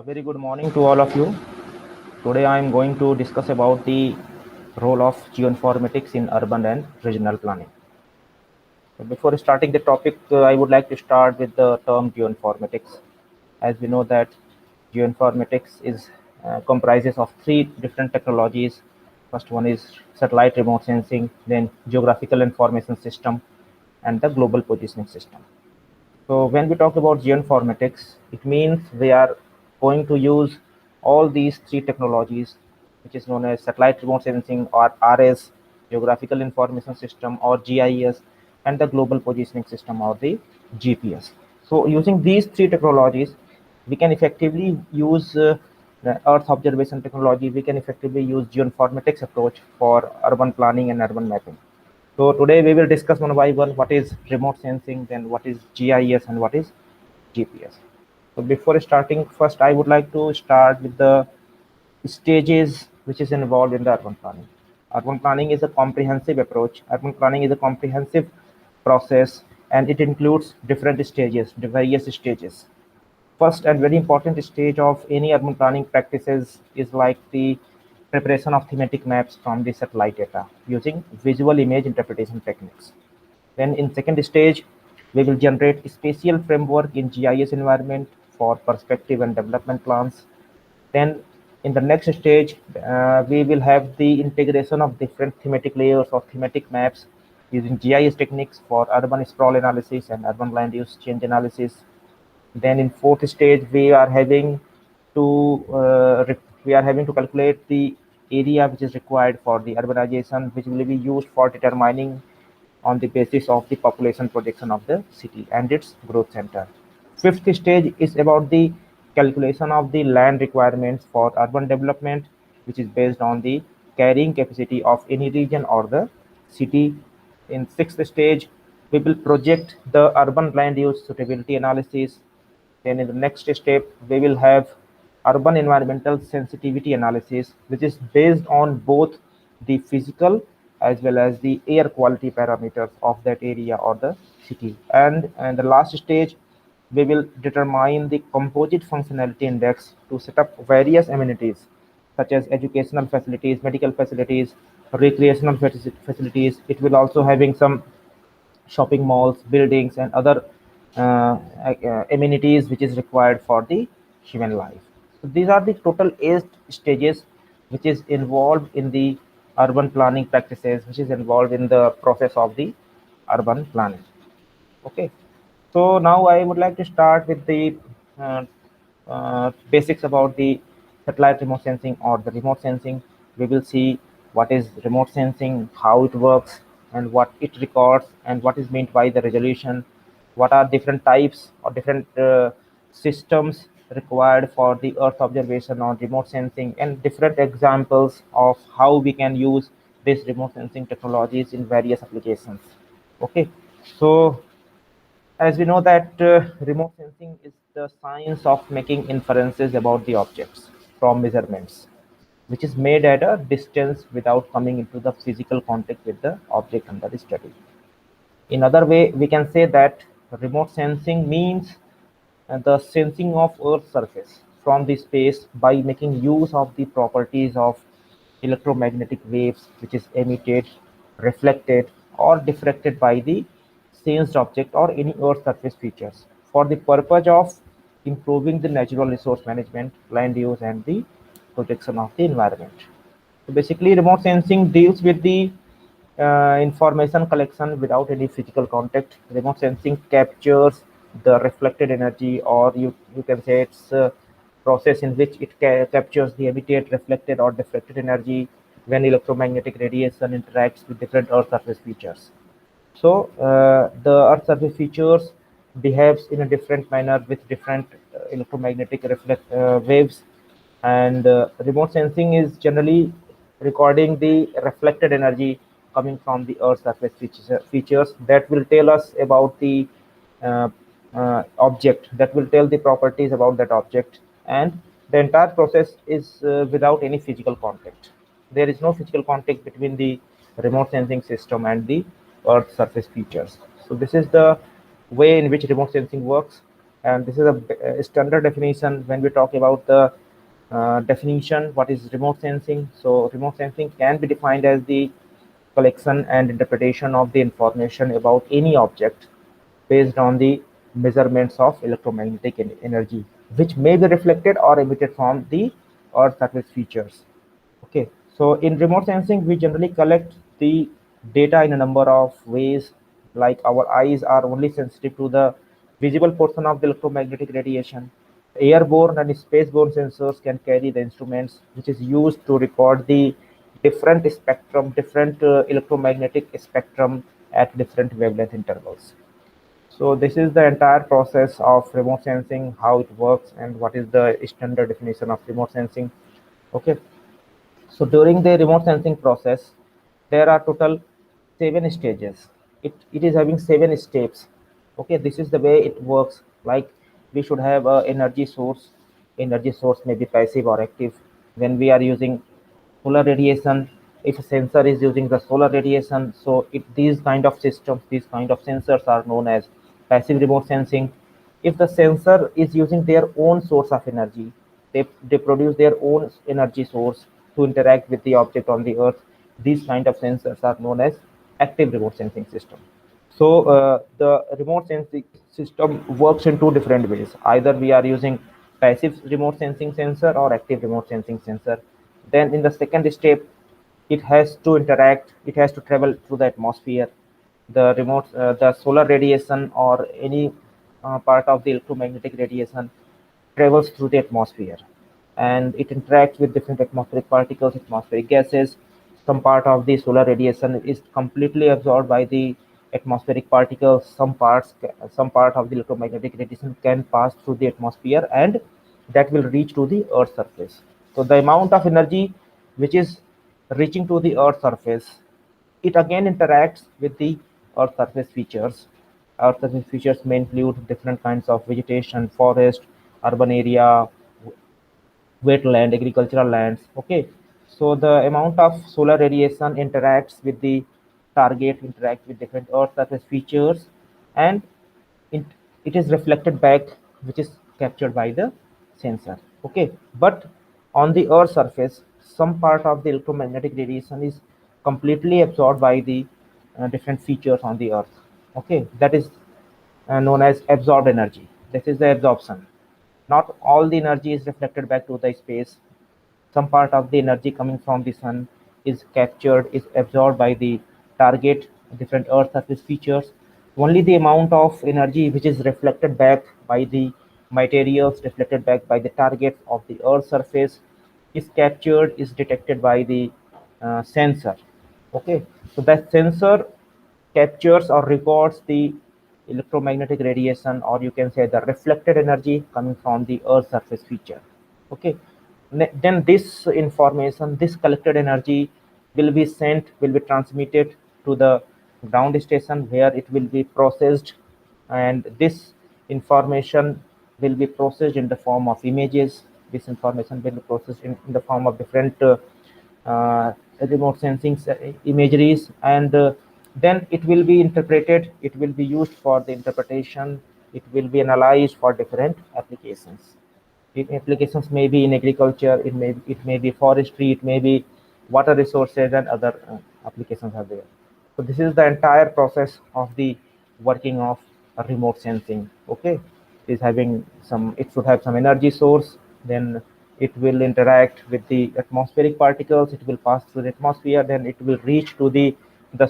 A very good morning to all of you. Today I am going to discuss about the role of geoinformatics in urban and regional planning. So before starting the topic, I would like to start with the term geoinformatics. As we know that geoinformatics is comprises of three different technologies. First one is satellite remote sensing, then geographical information system, and the global positioning system. So when we talk about geoinformatics, it means we are going to use all these three technologies, which is known as satellite remote sensing or RS, geographical information system or GIS, and the global positioning system or the GPS. So using these three technologies, we can effectively use the Earth observation technology. We can effectively use geoinformatics approach for urban planning and urban mapping. So today we will discuss one by one what is remote sensing, then what is GIS and what is GPS. So before starting, first I would like to start with the stages which is involved in the urban planning. Urban planning is a comprehensive approach. Urban planning is a comprehensive process and it includes different stages, the various stages. First and very important stage of any urban planning practices is like the preparation of thematic maps from the satellite data using visual image interpretation techniques. Then in second stage, we will generate spatial framework in GIS environment for perspective and development plans. Then in the next stage, we will have the integration of different thematic layers or thematic maps using GIS techniques for urban sprawl analysis and urban land use change analysis. Then in fourth stage, we are having to calculate the area which is required for the urbanization, which will be used for determining on the basis of the population projection of the city and its growth center. Fifth stage is about the calculation of the land requirements for urban development, which is based on the carrying capacity of any region or the city. In sixth stage, we will project the urban land use suitability analysis. Then in the next step, we will have urban environmental sensitivity analysis, which is based on both the physical as well as the air quality parameters of that area or the city. And the last stage, we will determine the composite functionality index to set up various amenities such as educational facilities, medical facilities, recreational facilities. It will also having some shopping malls, buildings, and other amenities which is required for the human life. So these are the total 8 stages which is involved in the urban planning practices, which is involved in the process of the urban planning. Okay, so now I would like to start with the uh, basics about the satellite remote sensing or the remote sensing. We will see what is remote sensing, how it works, and what it records, and what is meant by the resolution. What are different types or different systems required for the Earth observation or remote sensing, and different examples of how we can use this remote sensing technologies in various applications. Okay, so as we know that remote sensing is the science of making inferences about the objects from measurements, which is made at a distance without coming into the physical contact with the object under the study. In other way, we can say that remote sensing means the sensing of Earth's surface from the space by making use of the properties of electromagnetic waves, which is emitted, reflected, or diffracted by the sensed object or any Earth surface features for the purpose of improving the natural resource management, land use, and the protection of the environment. So basically, remote sensing deals with the information collection without any physical contact. Remote sensing captures the reflected energy, or you can say it's a process in which it captures the emitted, reflected, or diffracted energy when electromagnetic radiation interacts with different Earth surface features. So the Earth surface features behaves in a different manner with different electromagnetic waves, and remote sensing is generally recording the reflected energy coming from the Earth surface features that will tell us about the uh, object, that will tell the properties about that object, and the entire process is without any physical contact. There is no physical contact between the remote sensing system and the Earth surface features. So this is the way in which remote sensing works. And this is a standard definition when we talk about the definition what is remote sensing. So remote sensing can be defined as the collection and interpretation of the information about any object based on the measurements of electromagnetic energy, which may be reflected or emitted from the Earth surface features. Okay, so in remote sensing, we generally collect the data in a number of ways. Like our eyes are only sensitive to the visible portion of the electromagnetic radiation. Airborne and spaceborne sensors can carry the instruments, which is used to record the different spectrum, different electromagnetic spectrum at different wavelength intervals. So this is the entire process of remote sensing, how it works, and what is the standard definition of remote sensing. Okay, so during the remote sensing process, there are total 7 stages. It is having 7 steps. Okay, this is the way it works. Like we should have a energy source. Energy source may be passive or active. When we are using solar radiation, if a sensor is using the solar radiation, so these kind of systems, these kind of sensors are known as passive remote sensing. If the sensor is using their own source of energy, they produce their own energy source to interact with the object on the earth, these kind of sensors are known as active remote sensing system. So the remote sensing system works in two different ways. Either we are using passive remote sensing sensor or active remote sensing sensor. Then in the second step, it has to interact, it has to travel through the atmosphere. The solar radiation or any part of the electromagnetic radiation travels through the atmosphere, and it interacts with different atmospheric particles, atmospheric gases. Some part of the solar radiation is completely absorbed by the atmospheric particles. Some part of the electromagnetic radiation can pass through the atmosphere, and that will reach to the Earth's surface. So the amount of energy which is reaching to the Earth's surface, it again interacts with the Earth surface features. Earth surface features may include different kinds of vegetation, forest, urban area, wetland, agricultural lands. Okay, so the amount of solar radiation interacts with the target, interacts with different Earth surface features, and it, it is reflected back, which is captured by the sensor. Okay, but on the Earth surface, some part of the electromagnetic radiation is completely absorbed by the different features on the Earth. Okay, that is known as absorbed energy. This is the absorption. Not all the energy is reflected back to the space. Some part of the energy coming from the sun is captured, is absorbed by the target, different Earth surface features. Only the amount of energy which is reflected back by the materials, reflected back by the target of the Earth surface, is captured, is detected by the sensor. Okay, so that sensor captures or records the electromagnetic radiation, or you can say the reflected energy coming from the Earth surface feature. Okay, then this information, this collected energy will be sent, will be transmitted to the ground station where it will be processed, and this information will be processed in the form of images. This information will be processed in the form of different uh, remote sensing imageries, and then it will be interpreted, it will be used for the interpretation, it will be analyzed for different applications. Applications may be in agriculture, it may be forestry, it may be water resources, and other applications are there. So this is the entire process of the working of a remote sensing. Okay, it is having some, it should have some energy source, then it will interact with the atmospheric particles, it will pass through the atmosphere, then it will reach to the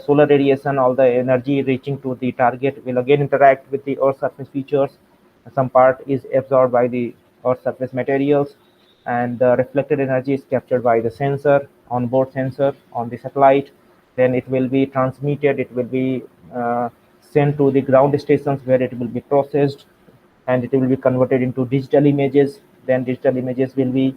solar radiation. All the energy reaching to the target will again interact with the Earth surface features. Some part is absorbed by the Earth surface materials, and the reflected energy is captured by the sensor, onboard sensor on the satellite. Then it will be transmitted, it will be sent to the ground stations where it will be processed, and it will be converted into digital images. Then digital images will be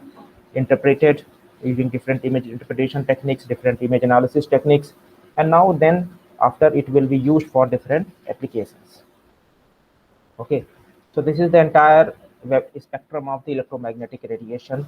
interpreted using different image interpretation techniques, different image analysis techniques, and now then after it will be used for different applications. Okay, so this is the entire spectrum of the electromagnetic radiation.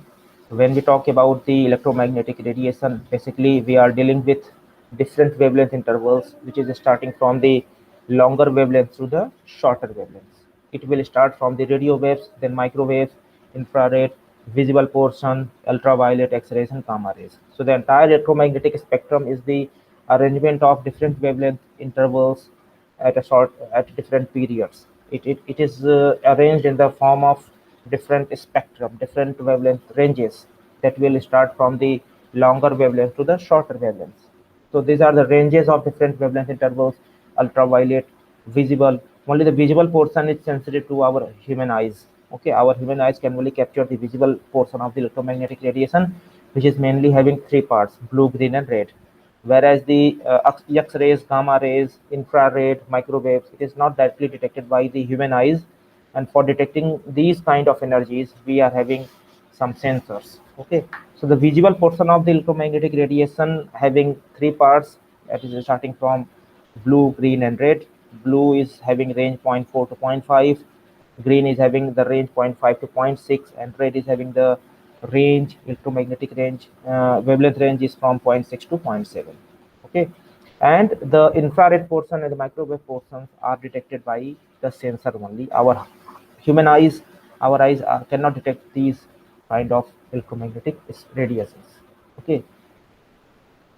When we talk about the electromagnetic radiation, basically we are dealing with different wavelength intervals, which is starting from the longer wavelength to the shorter wavelengths. it will start from the radio waves, then microwaves, infrared, visible portion, ultraviolet, X-rays, and gamma rays. So the entire electromagnetic spectrum is the arrangement of different wavelength intervals at different periods. It is arranged in the form of different spectrum, different wavelength ranges that will start from the longer wavelength to the shorter wavelengths. So these are the ranges of different wavelength intervals: ultraviolet, visible. Only the visible portion is sensitive to our human eyes. Okay, our human eyes can only capture the visible portion of the electromagnetic radiation, which is mainly having three parts: blue, green, and red. Whereas the X-rays, gamma rays, infrared, microwaves, it is not directly detected by the human eyes. And for detecting these kind of energies, we are having some sensors. Okay, so the visible portion of the electromagnetic radiation having three parts, that is starting from blue, green, and red. Blue is having range zero point 0.4 to zero point 0.5, green is having the range 0.5 to 0.6, and red is having the range, electromagnetic range, wavelength range is from 0.6 to 0.7. Okay, and the infrared portion and the microwave portions are detected by the sensor only. Our human eyes, cannot detect these kind of electromagnetic radiations. Okay,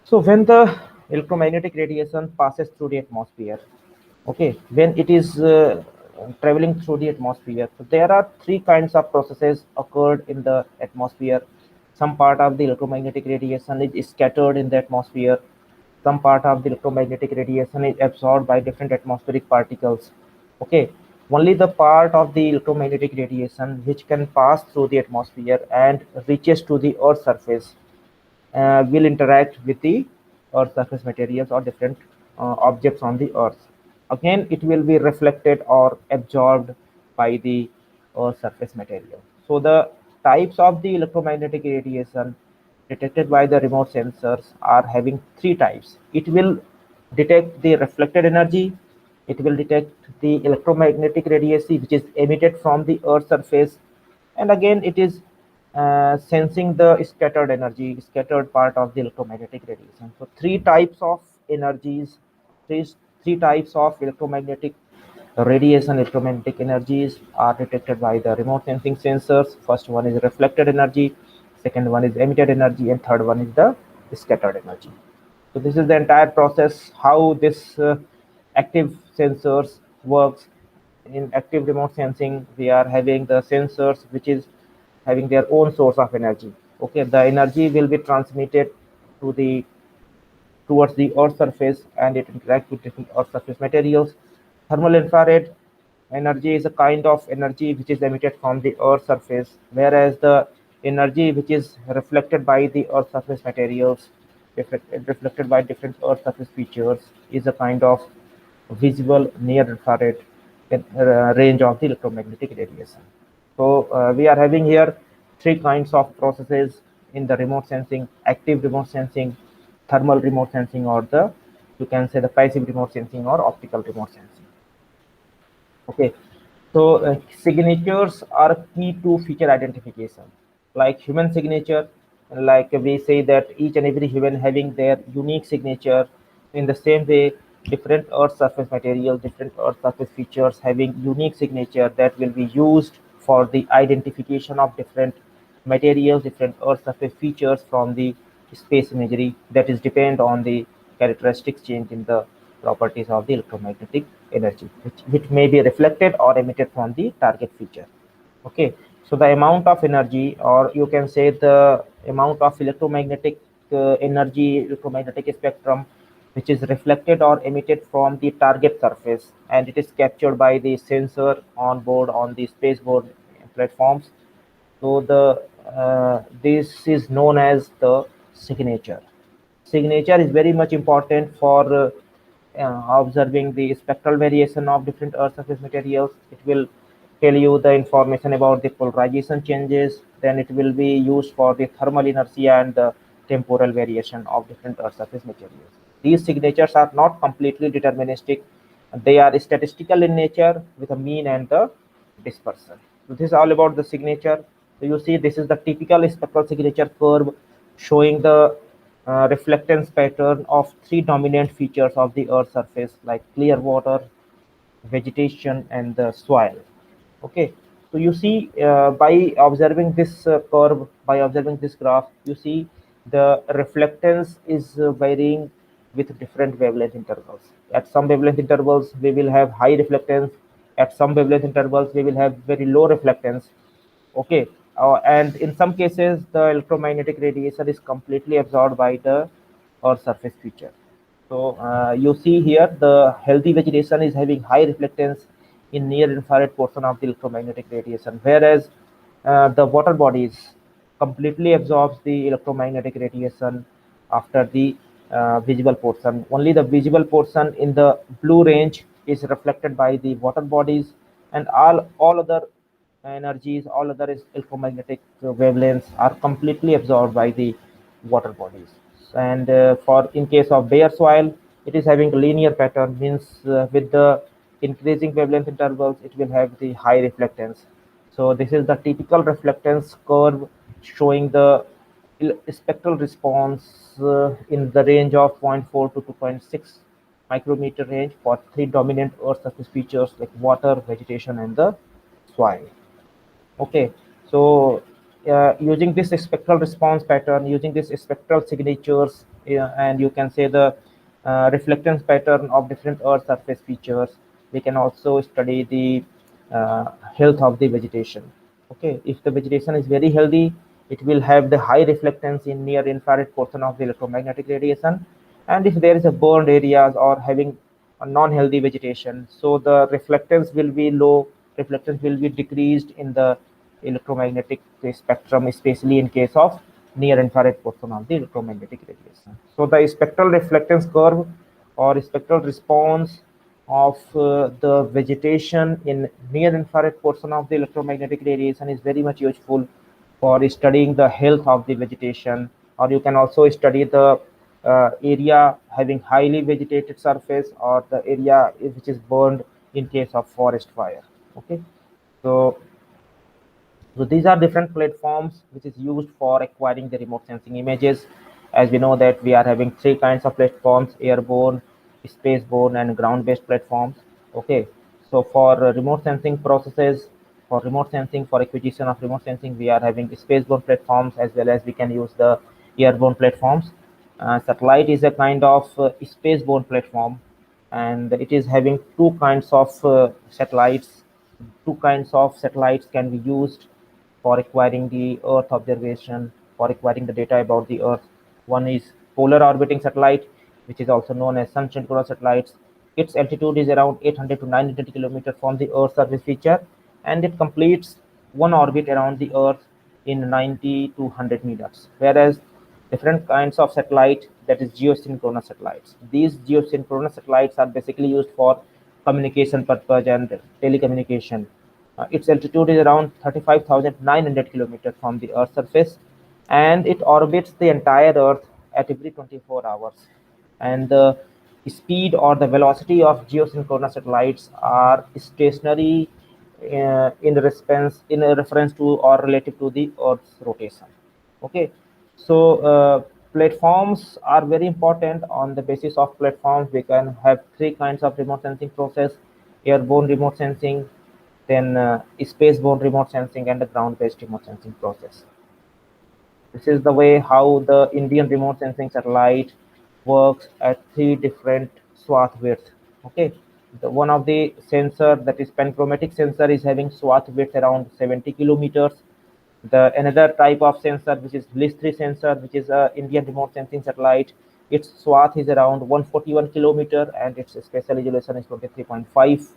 so when the electromagnetic radiation passes through the atmosphere, okay, when it is traveling through the atmosphere, so there are three kinds of processes occurred in the atmosphere. Some part of the electromagnetic radiation is scattered in the atmosphere. Some part of the electromagnetic radiation is absorbed by different atmospheric particles. Okay, only the part of the electromagnetic radiation which can pass through the atmosphere and reaches to the earth surface will interact with the earth surface materials or different objects on the earth. Again, it will be reflected or absorbed by the earth surface material. So the types of the electromagnetic radiation detected by the remote sensors are having three types. It will detect the reflected energy, it will detect the electromagnetic radiation which is emitted from the earth surface, and again it is sensing the scattered energy, scattered part of the electromagnetic radiation. So three types of energies, three, three types of electromagnetic energies are detected by the remote sensing sensors. First one is reflected energy, second one is emitted energy, and third one is the scattered energy. So this is the entire process how this active sensors works. In active remote sensing, we are having the sensors which is having their own source of energy. Okay, the energy will be transmitted to the towards the earth surface and it interacts with different earth surface materials. Thermal infrared energy is a kind of energy which is emitted from the earth surface, whereas the energy which is reflected by the earth surface materials, reflected by different earth surface features, is a kind of visible near infrared range of the electromagnetic radiation. So we are having here three kinds of processes in the remote sensing: active remote sensing, thermal remote sensing, or the, you can say, the passive remote sensing or optical remote sensing. Okay, so signatures are key to feature identification. Like human signature, like we say that each and every human having their unique signature. In the same way, different Earth surface materials, different Earth surface features having unique signature that will be used for the identification of different materials, different Earth surface features from the space imagery that is depend on the characteristics change in the properties of the electromagnetic energy, which may be reflected or emitted from the target feature. Okay, so the amount of energy, or you can say the amount of electromagnetic energy, electromagnetic spectrum, which is reflected or emitted from the target surface, and it is captured by the sensor on board on the spaceboard platforms. So the this is known as the signature. Signature is very much important for observing the spectral variation of different Earth surface materials. It will tell you the information about the polarization changes. Then it will be used for the thermal inertia and the temporal variation of different Earth surface materials. These signatures are not completely deterministic. They are statistical in nature with a mean and the dispersion. So this is all about the signature. So you see, this is the typical spectral signature curve showing the reflectance pattern of three dominant features of the Earth's surface, like clear water, vegetation, and the soil. Okay, so you see, by observing this curve, by observing this graph, you see the reflectance is varying with different wavelength intervals. At some wavelength intervals, we will have high reflectance. At some wavelength intervals, we will have very low reflectance. Okay, and in some cases, the electromagnetic radiation is completely absorbed by the Earth surface feature. So you see here the healthy vegetation is having high reflectance in near infrared portion of the electromagnetic radiation, whereas the water bodies completely absorbs the electromagnetic radiation after the visible portion. Only the visible portion in the blue range is reflected by the water bodies, and all other energies, all other electromagnetic wavelengths are completely absorbed by the water bodies. And for in case of bare soil, it is having a linear pattern, means with the increasing wavelength intervals, it will have the high reflectance. So this is the typical reflectance curve showing the spectral response in the range of zero point 0.4 to 2.6 micrometer range for three dominant Earth surface features like water, vegetation, and the soil. Okay, so using this spectral response pattern, using this spectral signatures, and you can say the reflectance pattern of different Earth surface features, we can also study the health of the vegetation. Okay, if the vegetation is very healthy, it will have the high reflectance in near infrared portion of the electromagnetic radiation, and if there is a burned areas or having a non-healthy vegetation, so the reflectance will be low, reflectance will be decreased in the electromagnetic spectrum, especially in case of near infrared portion of the electromagnetic radiation. So the spectral reflectance curve or spectral response of the vegetation in near infrared portion of the electromagnetic radiation is very much useful for studying the health of the vegetation, or you can also study the area having highly vegetated surface or the area which is burned in case of forest fire. Okay, so these are different platforms which is used for acquiring the remote sensing images. As we know that we are having three kinds of platforms: airborne, spaceborne, and ground-based platforms. Okay, so for remote sensing processes, for remote sensing, for acquisition of remote sensing, we are having spaceborne platforms as well as we can use the airborne platforms. Satellite is a kind of spaceborne platform, and it is having two kinds of satellites. Two kinds of satellites can be used for acquiring the Earth observation, for acquiring the data about the Earth. One is polar orbiting satellite, which is also known as sun synchronous satellites. Its altitude is around 800 to 900 kilometers from the Earth's surface feature, and it completes one orbit around the Earth in 90 to 100 meters. Whereas different kinds of satellite, that is geosynchronous satellites. These geosynchronous satellites are basically used for communication purpose and telecommunication. Its altitude is around 35,900 kilometers from the Earth's surface, and it orbits the entire Earth at every 24 hours. And the speed or the velocity of geosynchronous satellites are stationary in a reference to or relative to the Earth's rotation. Okay, so platforms are very important. On the basis of platforms, we can have three kinds of remote sensing process: airborne remote sensing, then spaceborne remote sensing, and the ground-based remote sensing process. This is the way how the Indian remote sensing satellite works at three different swath width. Okay, the one of the sensor, that is panchromatic sensor, is having swath width around 70 kilometers. The another type of sensor, which is Bliss 3 sensor, which is a Indian remote sensing satellite, its swath is around 141 kilometer and its spatial resolution is 23.5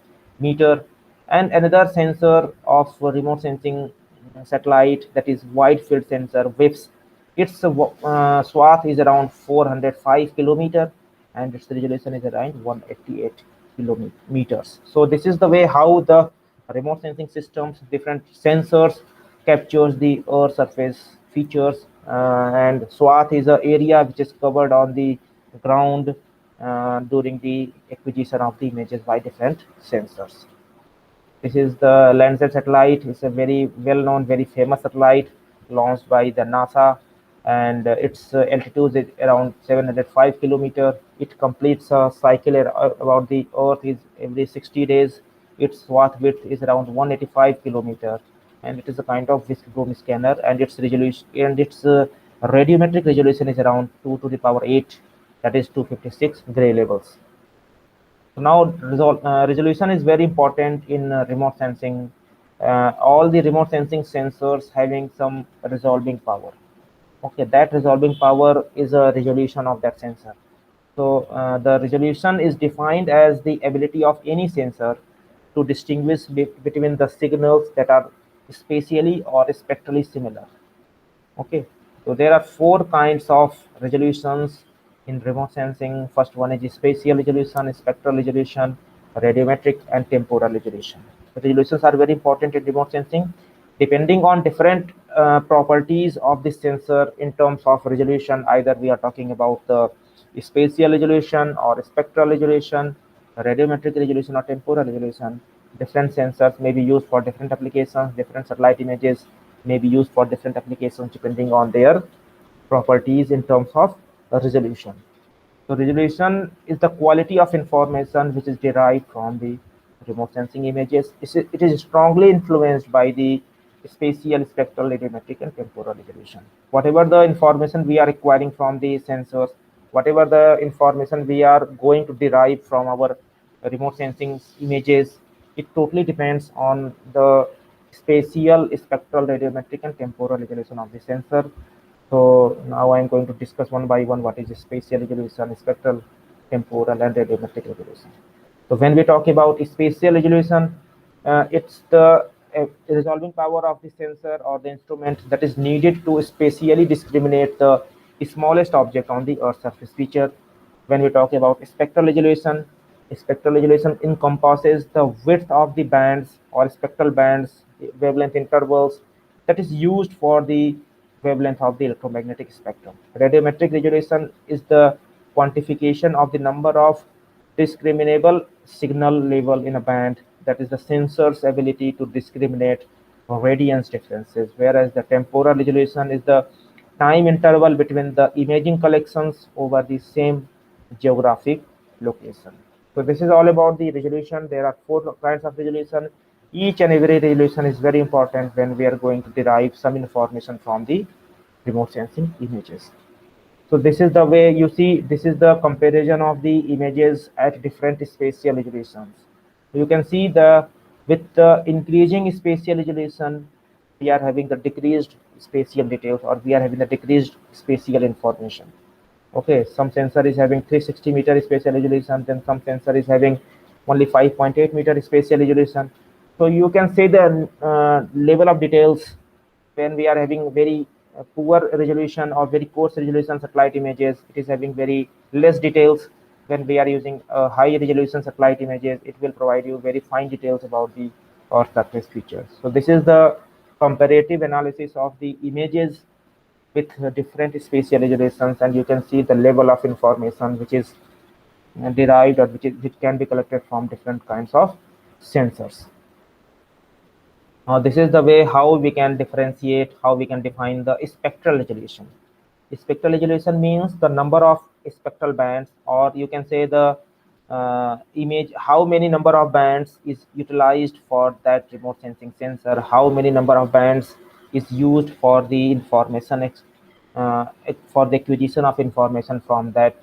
meter. And another sensor of remote sensing satellite, that is wide field sensor WIFS, its swath is around 405 kilometer and its resolution is around 188 kilometers. So this is the way how the remote sensing systems, different sensors, captures the Earth surface features, and swath is an area which is covered on the ground during the acquisition of the images by different sensors. This is the Landsat satellite. It's a very well-known, very famous satellite launched by the NASA, and its altitude is around 705 kilometer. It completes a cycle about the Earth is every 60 days. Its swath width is around 185 kilometer, and it is a kind of whisk broom scanner, and its resolution and its radiometric resolution is around 2 to the power 8, that is 256 gray levels. So now resolution is very important in remote sensing. All the remote sensing sensors having some resolving power. Okay, that resolving power is a resolution of that sensor. So the resolution is defined as the ability of any sensor to distinguish between the signals that are spatially or spectrally similar. Okay, so there are four kinds of resolutions in remote sensing. First one is spatial resolution, spectral resolution, radiometric, and temporal resolution. The resolutions are very important in remote sensing. Depending on different properties of the sensor in terms of resolution, either we are talking about the spatial resolution or spectral resolution, radiometric resolution or temporal resolution. Different sensors may be used for different applications. Different satellite images may be used for different applications depending on their properties in terms of resolution. So resolution is the quality of information which is derived from the remote sensing images. It is strongly influenced by the spatial, spectral, radiometric, and temporal resolution. Whatever the information we are acquiring from the sensors, whatever the information we are going to derive from our remote sensing images, it totally depends on the spatial, spectral, radiometric, and temporal resolution of the sensor. So now I'm going to discuss one by one what is spatial resolution, spectral, temporal, and radiometric resolution. So when we talk about spatial resolution, it's the resolving power of the sensor or the instrument that is needed to spatially discriminate the smallest object on the Earth's surface feature. When we talk about spectral resolution encompasses the width of the bands or spectral bands, wavelength intervals that is used for the wavelength of the electromagnetic spectrum. Radiometric resolution is the quantification of the number of discriminable signal level in a band, that is the sensor's ability to discriminate radiance differences, whereas the temporal resolution is the time interval between the imaging collections over the same geographic location. So this is all about the resolution. There are four kinds of resolution. Each and every resolution is very important when we are going to derive some information from the remote sensing images. So this is the way you see, this is the comparison of the images at different spatial resolutions. You can see with the increasing spatial resolution, we are having the decreased spatial details, or we are having the decreased spatial information. Okay, some sensor is having 360-meter spatial resolution, then some sensor is having only 5.8-meter spatial resolution. So you can say the level of details when we are having very poor resolution or very coarse resolution satellite images, it is having very less details. When we are using high resolution satellite images, it will provide you very fine details about the Earth surface features. So this is the comparative analysis of the images with different spatial resolutions, and you can see the level of information which is derived, or which can be collected from different kinds of sensors. This is the way how we can differentiate, how we can define the spectral resolution. Spectral resolution means the number of spectral bands, or you can say the image, how many number of bands is utilized for that remote sensing sensor, how many number of bands is used for the information, for the acquisition of information from that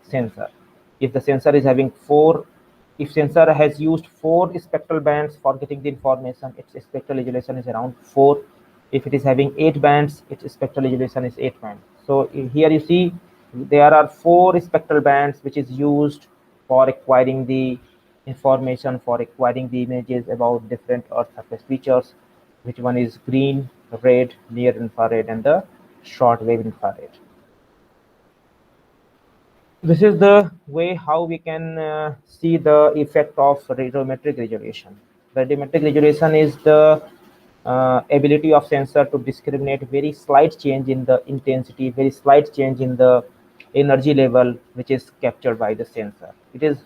sensor. If the sensor is having if sensor has used 4 spectral bands for getting the information, its spectral resolution is around 4. If it is having 8 bands, its spectral resolution is 8 bands. So here you see there are 4 spectral bands which is used for acquiring the information, for acquiring the images about different Earth surface features, which one is green, red, near infrared, and the short wave infrared. This is the way how we can see the effect of radiometric resolution. Radiometric resolution is the ability of sensor to discriminate very slight change in the intensity, very slight change in the energy level which is captured by the sensor. It is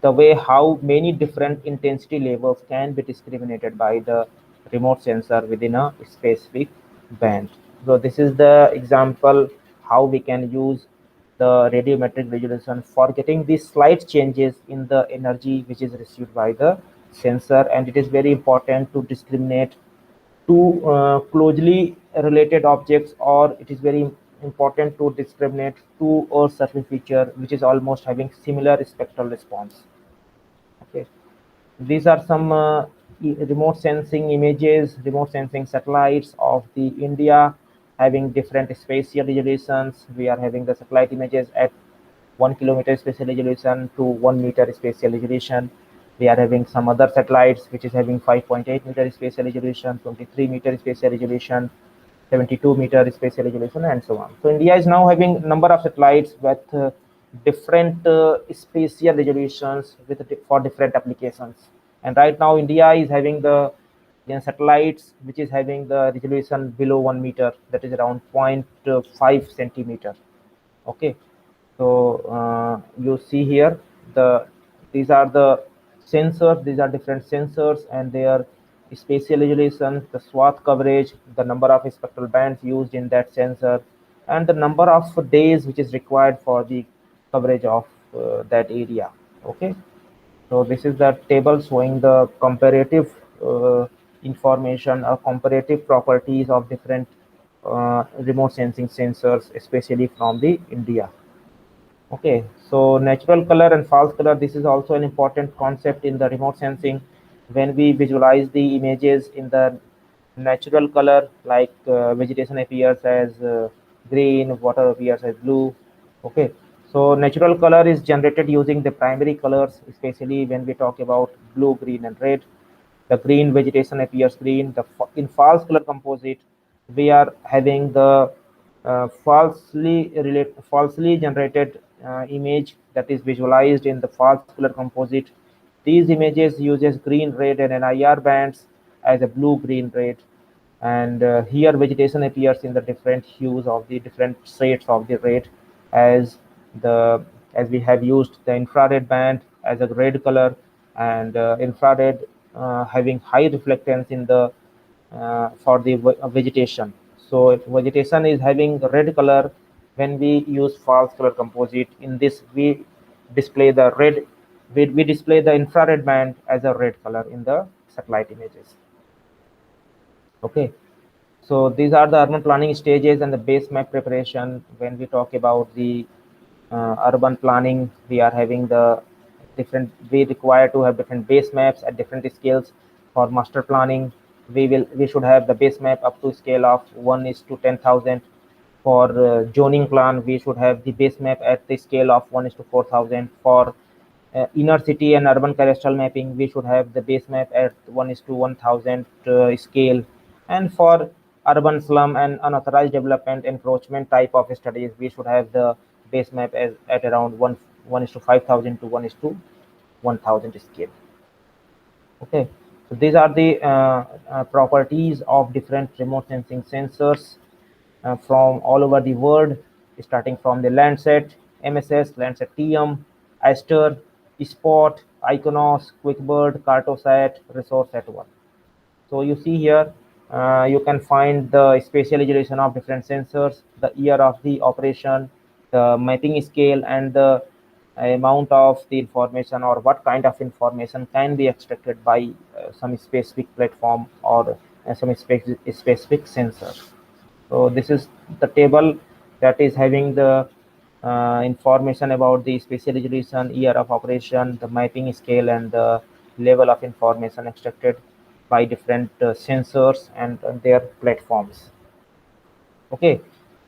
the way how many different intensity levels can be discriminated by the remote sensor within a specific band. So this is the example how we can use the radiometric resolution for getting these slight changes in the energy which is received by the sensor, and it is very important to discriminate two closely related objects, or it is very important to discriminate two Earth surface feature which is almost having similar spectral response. Okay, these are some remote sensing images, remote sensing satellites of the India having different spatial resolutions. We are having the satellite images at 1 kilometer spatial resolution to 1 meter spatial resolution. We are having some other satellites which is having 5.8 meter spatial resolution, 23 meter spatial resolution, 72 meter spatial resolution, and so on. So India is now having number of satellites with different spatial resolutions for different applications. And right now India is having the satellites which is having the resolution below 1 meter, that is around 0.5 centimeter. Okay, so you see here these are the sensors. These are different sensors and their spatial resolution, the swath coverage, the number of spectral bands used in that sensor, and the number of days which is required for the coverage of that area. Okay, so this is the table showing the comparative information or comparative properties of different remote sensing sensors, especially from the India. Okay, so natural color and false color, this is also an important concept in the remote sensing. When we visualize the images in the natural color, like vegetation appears as green, water appears as blue. Okay, so natural color is generated using the primary colors, especially when we talk about blue, green, and red. The green vegetation appears green. In false color composite, we are having the falsely generated image that is visualized in the false color composite. These images uses green, red, and NIR bands as a blue, green, red, and here vegetation appears in the different hues of the different shades of the red, as the as we have used the infrared band as a red color, and infrared having high reflectance in the for the vegetation. So if vegetation is having red color, when we use false color composite, in this we display the red, we display the infrared band as a red color in the satellite images. Okay, so these are the urban planning stages and the base map preparation. When we talk about the urban planning, we are having the different, we require to have different base maps at different scales. For master planning, we should have the base map up to scale of 1 is to 10,000. For zoning plan, we should have the base map at the scale of 1 is to 4,000. For inner city and urban cadastral mapping, we should have the base map at 1 is to 1,000 scale. And for urban slum and unauthorized development encroachment type of studies, we should have the base map as at around 1 is to 5,000 to 1 is to 1,000 scale. Okay, so these are the properties of different remote sensing sensors from all over the world, starting from the Landsat, MSS, Landsat TM, Aster, Spot, Iconos, QuickBird, Cartosat, ResourceSat-1. So you see here, you can find the spatial resolution of different sensors, the year of the operation, the mapping scale, and the amount of the information or what kind of information can be extracted by some specific platform or some specific sensor. So this is the table that is having the information about the spatial resolution, year of operation, the mapping scale, and the level of information extracted by different sensors and their platforms. Okay,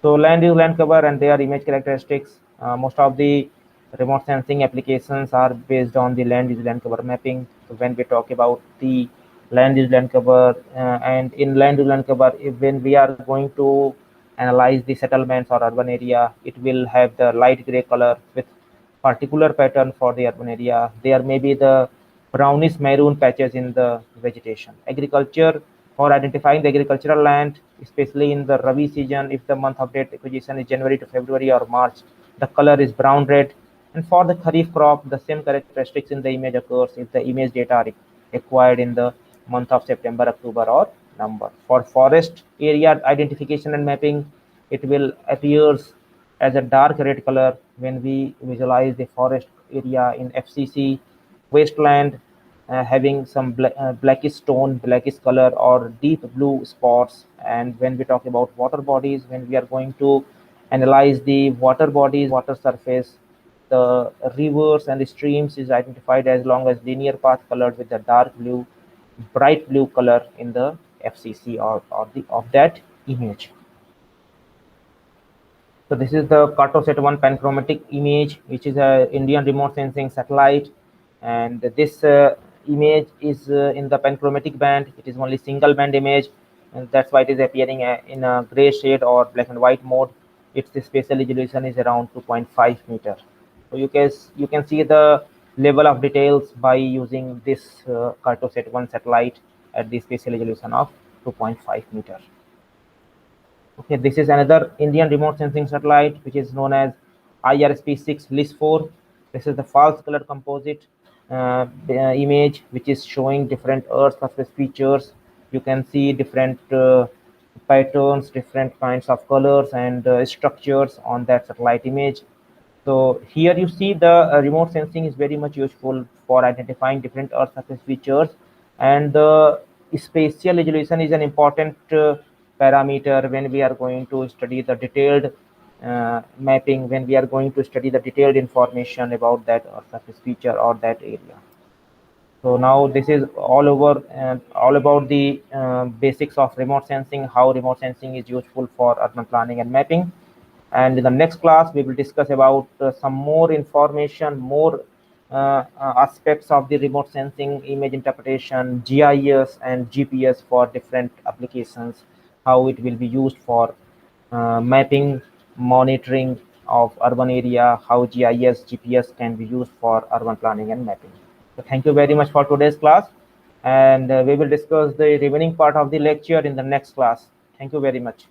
so land use, land cover, and their image characteristics. Most of the remote sensing applications are based on the land use, land cover mapping. So when we talk about the land use, land cover, and in land use, land cover, when we are going to analyze the settlements or urban area, it will have the light gray color with particular pattern for the urban area. There may be the brownish maroon patches in the vegetation. Agriculture, for identifying the agricultural land, especially in the Rabi season, if the month of date acquisition is January to February or March, the color is brown red. And for the Kharif crop, the same characteristics in the image occurs if the image data are acquired in the month of September, October, or November. For forest area identification and mapping, it will appears as a dark red color when we visualize the forest area in FCC, wasteland, having some blackish stone, blackish color, or deep blue spots. And when we talk about water bodies, when we are going to analyze the water bodies, water surface, the rivers and the streams is identified as long as linear path colored with the dark blue, bright blue color in the FCC or the of that image. So this is the Cartosat-1 panchromatic image, which is a Indian remote sensing satellite, and this image is in the panchromatic band. It is only single band image, and that's why it is appearing in a gray shade or black and white mode. Its spatial resolution is around 2.5 meter. So you can see the level of details by using this Cartosat-1 satellite at the spatial resolution of 2.5 meter. Okay, this is another Indian remote sensing satellite, which is known as IRSP-6 LIS-4. This is the false color composite image, which is showing different Earth surface features. You can see different patterns, different kinds of colors and structures on that satellite image. So here you see the remote sensing is very much useful for identifying different Earth surface features, and the spatial resolution is an important parameter when we are going to study the detailed mapping, when we are going to study the detailed information about that Earth surface feature or that area. So now this is all over and all about the basics of remote sensing, how remote sensing is useful for urban planning and mapping. And in the next class, we will discuss about some more information, more aspects of the remote sensing, image interpretation, GIS and GPS for different applications, how it will be used for mapping, monitoring of urban area, how GIS, GPS can be used for urban planning and mapping. So thank you very much for today's class, and we will discuss the remaining part of the lecture in the next class. Thank you very much.